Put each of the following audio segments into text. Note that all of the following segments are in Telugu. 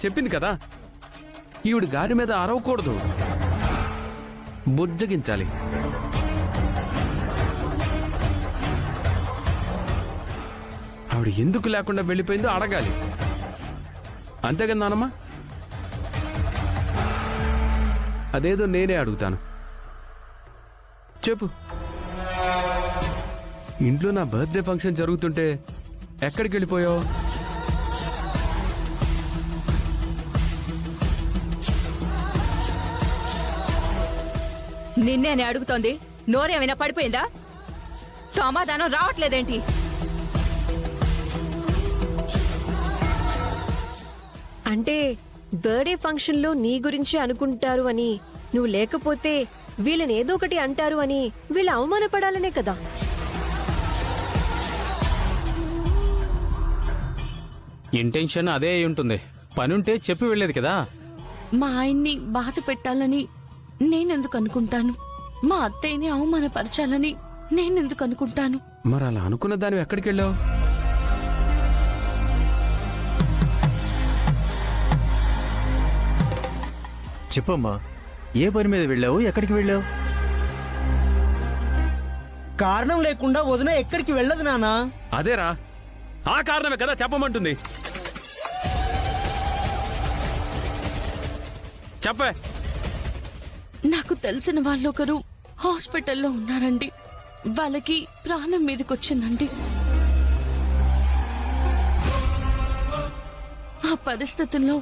చెప్పింది కదా, ఈవిడ గారి మీద అరవకూడదు, బుజ్జగించాలి. ఆవిడ ఎందుకు లేకుండా వెళ్ళిపోయిందో అడగాలి. అంతేగా నానమ్మ? అదేదో నేనే అడుగుతాను. చెప్పు. ఇంట్లో నా బర్త్డే ఫంక్షన్ జరుగుతుంటే ఎక్కడికి వెళ్ళిపోయావు? నిన్నే అడుగుతోంది. నోరేమైనా పడిపోయిందా? సమాధానం రావట్లేదేంటి? అంటే బర్త్డే ఫంక్షన్ లో నీ గురించి అనుకుంటారు అని, నువ్వు లేకపోతే వీళ్ళని ఏదో ఒకటి అంటారు అని వీళ్ళు అవమానపడాలనే కదా. ఇంటెన్షన్ అదే అయి ఉంటుంది. పనుంటే చెప్పి వెళ్ళేది కదా. మా ఆయన్ని బాధ పెట్టాలని నేనెందుకు అనుకుంటాను? మా అత్తయ్యని అవమానపరచాలని నేనెందుకు అనుకుంటాను? మరి అలా అనుకున్న దాని ఎక్కడికి వెళ్ళావు? చెప్పమ్మా, ఏ పని మీద వెళ్ళావు? ఎక్కడికి వెళ్ళావు? కారణం లేకుండా వదిన ఎక్కడికి వెళ్ళదు నానా. అదేరా, ఆ కారణమే కదా చెప్పమంటుంది. చెప్పే. నాకు తెలిసిన వాళ్ళొకరు హాస్పిటల్లో ఉన్నారండి. వాళ్ళకి ప్రాణం మీదకొచ్చిందండి. ఆ పరిస్థితుల్లో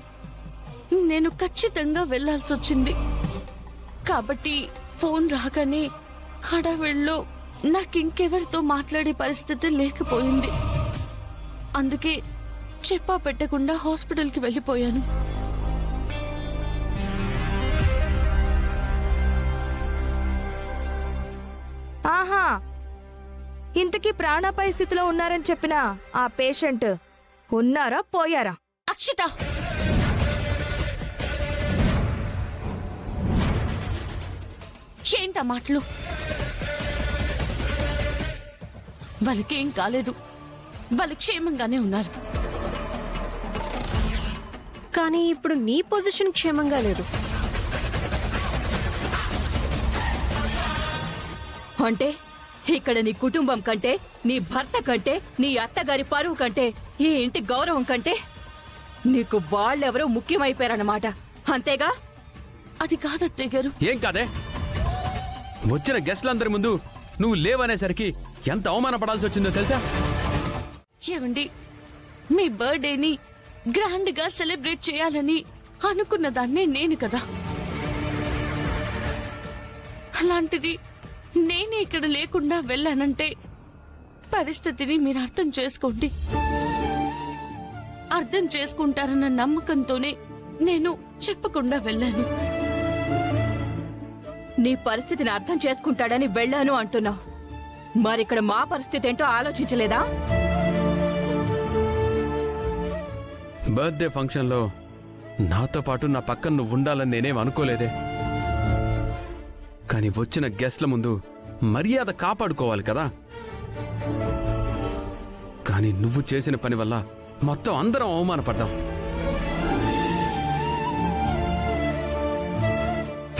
నేను ఖచ్చితంగా వెళ్లాల్సి వచ్చింది. కాబట్టి ఫోన్ రాగానే హడావిడిలో నాకింకెవరితో మాట్లాడే పరిస్థితి లేకపోయింది. అందుకే చెప్పా పెట్టకుండా హాస్పిటల్కి వెళ్ళిపోయాను. ఆహా, ఇంతకీ ప్రాణాపాయ స్థితిలో ఉన్నారని చెప్పిన ఆ పేషెంట్ ఉన్నారా పోయారా? అక్షిత, ఏంటా మాటలు? వాళ్ళకేం కాలేదు. వాళ్ళు క్షేమంగానే ఉన్నారు. కానీ ఇప్పుడు నీ పొజిషన్ క్షేమంగా లేదు. అంటే ఇక్కడ నీ కుటుంబం కంటే, నీ భర్త కంటే, నీ అత్తగారి పరువు కంటే, ఈ ఇంటి గౌరవం కంటే నీకు వాళ్ళెవరో ముఖ్యమైపోయారన్నమాట. అంతేగా? అది కాదత్తయ్య గారు. ఏం కాదే? వచ్చిన గెస్ట్లందరి ముందు నువ్వు లేవనేసరికి ఎంత అవమానపడాల్సి వచ్చిందో తెలుసా? ఏమండి, మీ బర్త్డేని గ్రాండ్ గా సెలబ్రేట్ చేయాలని అనుకున్న దాన్నే నేను కదా. అలాంటిది నేనే ఇక్కడ లేకుండా వెళ్ళానంటే పరిస్థితిని మీరు అర్థం చేసుకోండి. అర్థం చేసుకుంటారన్న నమ్మకంతోనే నేను చెప్పకుండా వెళ్ళాను. నీ పరిస్థితిని అర్థం చేసుకుంటాడని వెళ్ళాను అంటున్నావు. మరిక్కడ మా పరిస్థితి ఏంటో ఆలోచించలేదా? బర్త్డే ఫంక్షన్లో నాతో పాటు నా పక్కన నువ్వు ఉండాలని నేనేం అనుకోలేదే. కానీ వచ్చిన గెస్ట్ల ముందు మర్యాద కాపాడుకోవాలి కదా. కానీ నువ్వు చేసిన పని వల్ల మొత్తం అందరం అవమానపడ్డాం.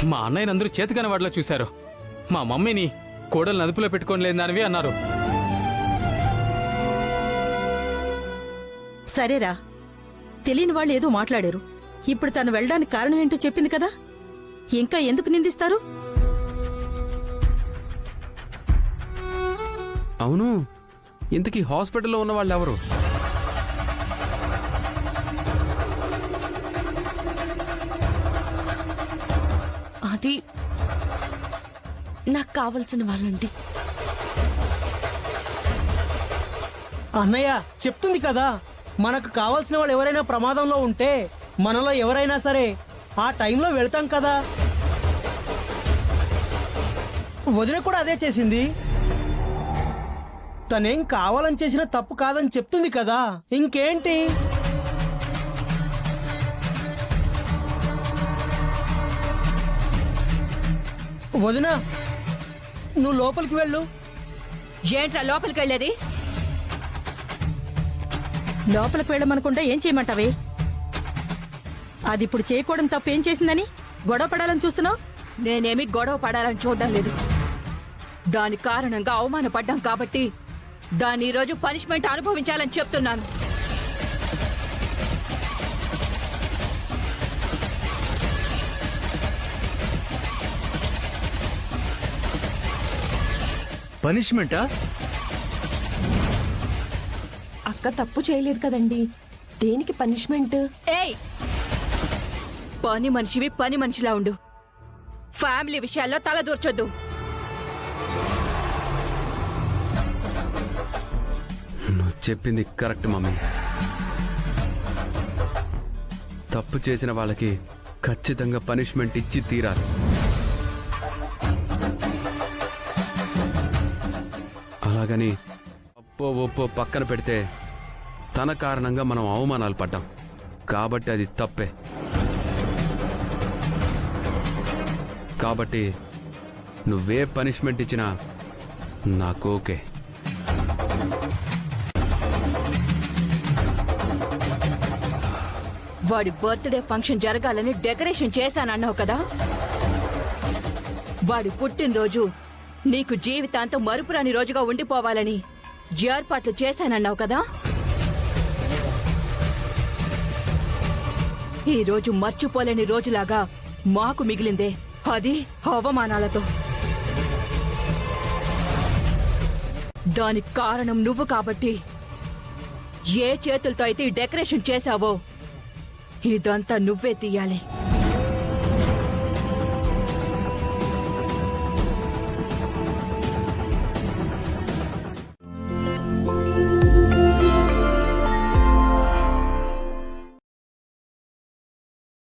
మా అన్నయ్యని అందరూ చేతికని వాడిలో చూశారు. మా మమ్మీని కోడలు నదుపులో పెట్టుకోలేదానివి అన్నారు. సరేరా, తెలియని వాళ్ళు ఏదో మాట్లాడారు. ఇప్పుడు తను వెళ్ళడానికి కారణం ఏంటో చెప్పింది కదా, ఇంకా ఎందుకు నిందిస్తారు? అవును, ఇంతకీ హాస్పిటల్లో ఉన్న వాళ్ళు ఎవరు? అది నాకు కావలసిన వాళ్ళండి. అన్నయ్య చెప్తుంది కదా, మనకు కావాల్సిన వాళ్ళు ఎవరైనా ప్రమాదంలో ఉంటే మనలో ఎవరైనా సరే ఆ టైంలో వెళ్తాం కదా. వదిన కూడా అదే చేసింది. తనేం కావాలని చేసిన తప్పు కాదని చెప్తుంది కదా, ఇంకేంటి? వదిన, నువ్వు లోపలికి వెళ్ళు. ఏంట్రా లోపలికి వెళ్ళేది? లోపలికి వెళ్ళమనుకుంటే ఏం చేయమంటావే? అది ఇప్పుడు చేయకూడని తప్పు ఏం చేసిందని గొడవ పడాలని చూస్తున్నావు? నేనేమి గొడవ పడాలని చూడడం లేదు. దాని కారణంగా అవమానపడ్డాం కాబట్టి దాన్ని ఈ రోజు పనిష్మెంట్ అనుభవించాలని చెప్తున్నాను. పనిష్మెంటా? అక్క తప్పు చేయలేదు కదండి, దేనికి పనిష్మెంట్? ఏయ్, పని మనిషివి పని మనిషిలా ఉండు. ఫ్యామిలీ విషయాల్లో తల దూర్చొద్దు. నువ్వు చెప్పింది కరెక్ట్ మమ్మీ. తప్పు చేసిన వాళ్ళకి ఖచ్చితంగా పనిష్మెంట్ ఇచ్చి తీరాలి. అలాగని అప్పో ఒప్పో పక్కన పెడితే తన కారణంగా మనం అవమానాలు పడ్డాం కాబట్టి అది తప్పే. కాబట్టి నువ్వే పనిష్మెంట్ ఇచ్చినా నాకు ఓకే. వాడి బర్త్డే ఫంక్షన్ జరగాలని డెకరేషన్ చేశానన్నావు కదా. వాడి పుట్టినరోజు నీకు జీవితాంతం మరుపురాని రోజుగా ఉండిపోవాలని ఏర్పాట్లు చేశానన్నావు కదా. ఈ రోజు మర్చిపోలేని రోజులాగా మాకు మిగిలిందే, అది అవమానాలతో. దానికి కారణం నువ్వు కాబట్టి ఏ చేతులతో అయితే ఈ డెకరేషన్ చేశావో ఇదంతా నువ్వే తీయాలి.